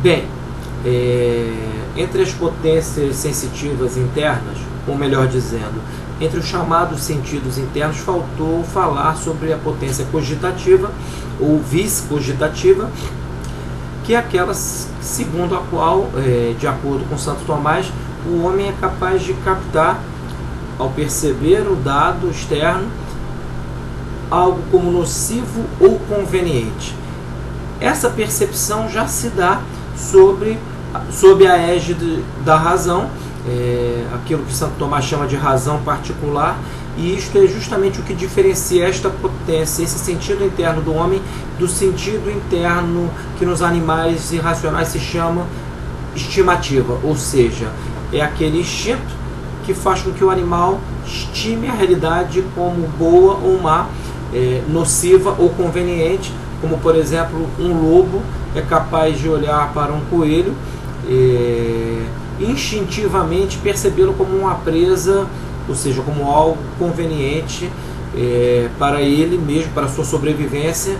Bem, entre as potências sensitivas internas, ou melhor dizendo, entre os chamados sentidos internos, faltou falar sobre a potência cogitativa ou vis-cogitativa, que é aquela segundo a qual, de acordo com Santo Tomás, o homem é capaz de captar, ao perceber o dado externo, algo como nocivo ou conveniente. Essa percepção já se dá sob a égide da razão, aquilo que Santo Tomás chama de razão particular, e isto é justamente o que diferencia esta potência, esse sentido interno do homem, do sentido interno que nos animais irracionais se chama estimativa, ou seja, é aquele instinto que faz com que o animal estime a realidade como boa ou má, nociva ou conveniente, como por exemplo um lobo é capaz de olhar para um coelho instintivamente percebê-lo como uma presa, ou seja, como algo conveniente para ele mesmo, para a sua sobrevivência,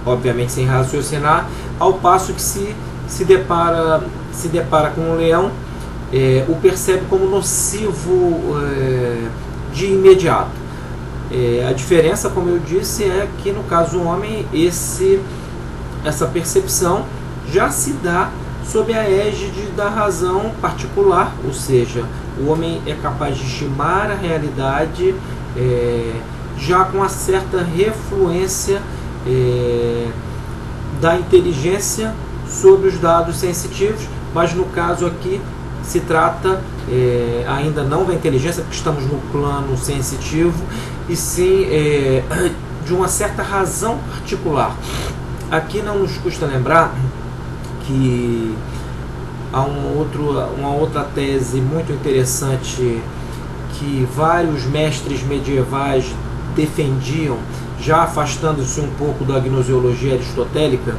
obviamente sem raciocinar, ao passo que se depara com um leão, o percebe como nocivo de imediato. A diferença, como eu disse, é que no caso do homem essa percepção já se dá sob a égide da razão particular, ou seja, o homem é capaz de estimar a realidade já com uma certa refluência da inteligência sobre os dados sensitivos, mas no caso aqui se trata ainda não da inteligência, porque estamos no plano sensitivo, e sim de uma certa razão particular. Aqui não nos custa lembrar que há uma outra tese muito interessante que vários mestres medievais defendiam, já afastando-se um pouco da gnoseologia aristotélica,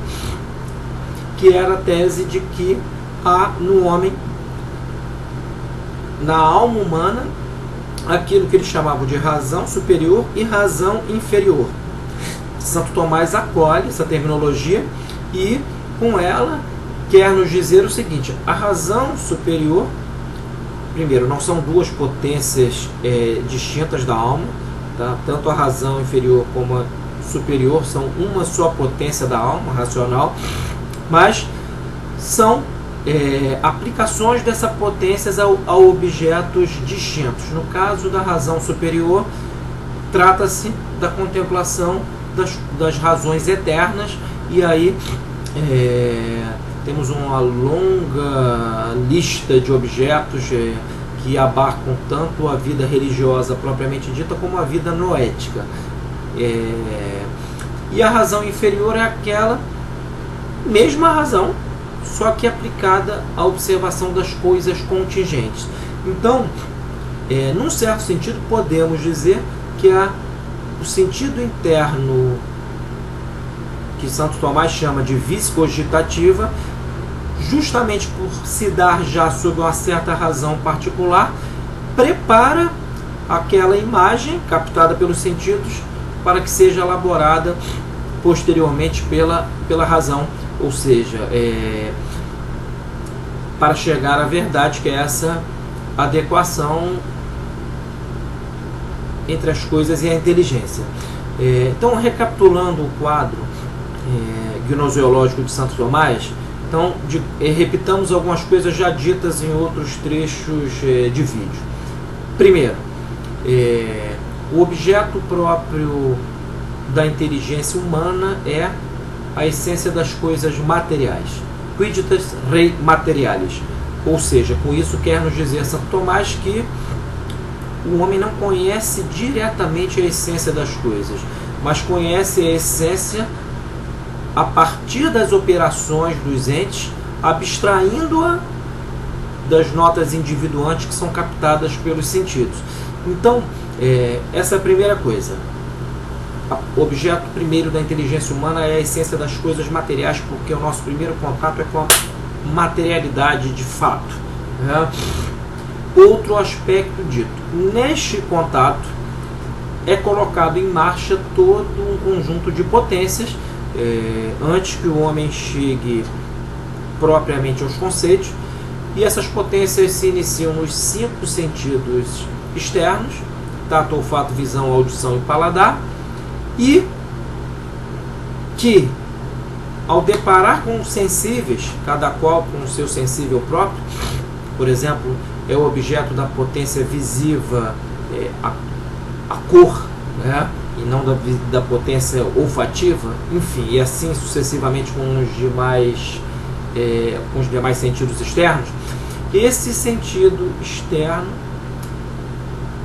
que era a tese de que há no homem, na alma humana, aquilo que eles chamavam de razão superior e razão inferior. Santo Tomás acolhe essa terminologia e, com ela, quer nos dizer o seguinte: a razão superior, primeiro, não são duas potências distintas da alma, tá? Tanto a razão inferior como a superior são uma só potência da alma racional, mas são aplicações dessas potências a objetos distintos. No caso da razão superior, trata-se da contemplação das razões eternas, e aí temos uma longa lista de objetos que abarcam tanto a vida religiosa propriamente dita como a vida noética. E a razão inferior é aquela mesma razão, só que aplicada à observação das coisas contingentes. Então, num certo sentido, podemos dizer que o sentido interno que Santo Tomás chama de vis-cogitativa, justamente por se dar já sob uma certa razão particular, prepara aquela imagem captada pelos sentidos para que seja elaborada posteriormente pela razão, ou seja, para chegar à verdade, que é essa adequação entre as coisas e a inteligência. Então, recapitulando o quadro gnoseológico de Santo Tomás, então repitamos algumas coisas já ditas em outros trechos de vídeo. Primeiro, o objeto próprio da inteligência humana é a essência das coisas materiais, quiditas rei materialis, ou seja, com isso quer nos dizer Santo Tomás que o homem não conhece diretamente a essência das coisas, mas conhece a essência a partir das operações dos entes, abstraindo-a das notas individuantes que são captadas pelos sentidos. Então, essa é a primeira coisa. O objeto primeiro da inteligência humana é a essência das coisas materiais, porque o nosso primeiro contato é com a materialidade de fato. Outro aspecto dito: neste contato é colocado em marcha todo um conjunto de potências, antes que o homem chegue propriamente aos conceitos, e essas potências se iniciam nos 5 sentidos externos, tato, olfato, visão, audição e paladar, e que, ao deparar com os sensíveis, cada qual com o seu sensível próprio, por exemplo, é o objeto da potência visiva, a cor, né? E não da potência olfativa, enfim, e assim sucessivamente com os demais sentidos externos. Esse sentido externo,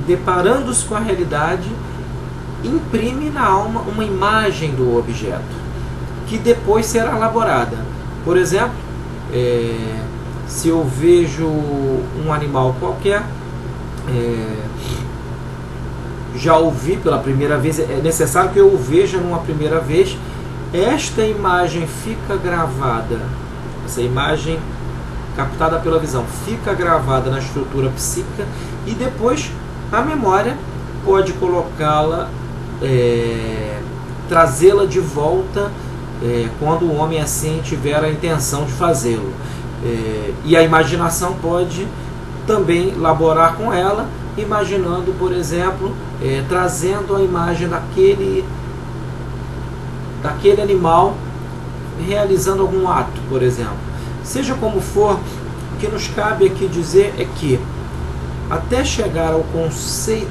deparando-se com a realidade, imprime na alma uma imagem do objeto, que depois será elaborada. Por exemplo, se eu vejo um animal qualquer, já ouvi pela primeira vez, é necessário que eu o veja numa primeira vez, esta imagem fica gravada, essa imagem captada pela visão fica gravada na estrutura psíquica, e depois a memória pode colocá-la, trazê-la de volta quando o homem assim tiver a intenção de fazê-lo. E a imaginação pode também laborar com ela, imaginando, por exemplo, trazendo a imagem daquele animal realizando algum ato, por exemplo. Seja como for, o que nos cabe aqui dizer é que, até chegar ao conceito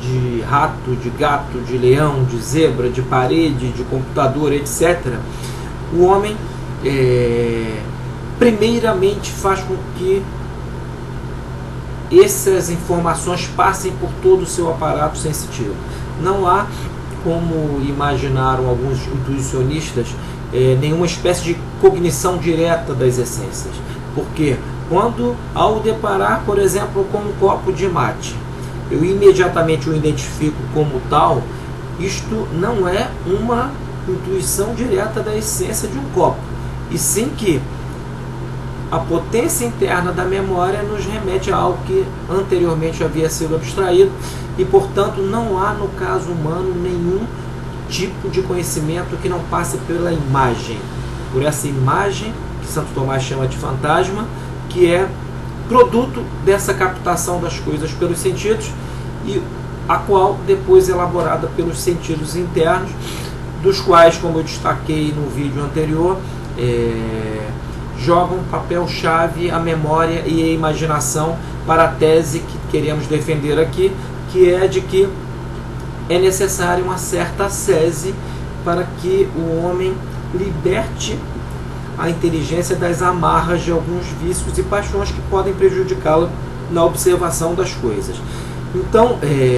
de rato, de gato, de leão, de zebra, de parede, de computador, etc., o homem primeiramente faz com que essas informações passem por todo o seu aparato sensitivo. Não há, como imaginaram alguns intuicionistas, nenhuma espécie de cognição direta das essências. Porque quando, ao deparar, por exemplo, com um copo de mate, eu imediatamente o identifico como tal, isto não é uma intuição direta da essência de um copo, e sim que a potência interna da memória nos remete a algo que anteriormente havia sido abstraído, e, portanto, não há no caso humano nenhum tipo de conhecimento que não passe pela imagem, por essa imagem que Santo Tomás chama de fantasma, que é produto dessa captação das coisas pelos sentidos, e a qual depois é elaborada pelos sentidos internos, dos quais, como eu destaquei no vídeo anterior, jogam um papel-chave a memória e a imaginação para a tese que queremos defender aqui, que é de que é necessária uma certa ascese para que o homem liberte a inteligência das amarras de alguns vícios e paixões que podem prejudicá-la na observação das coisas. Então,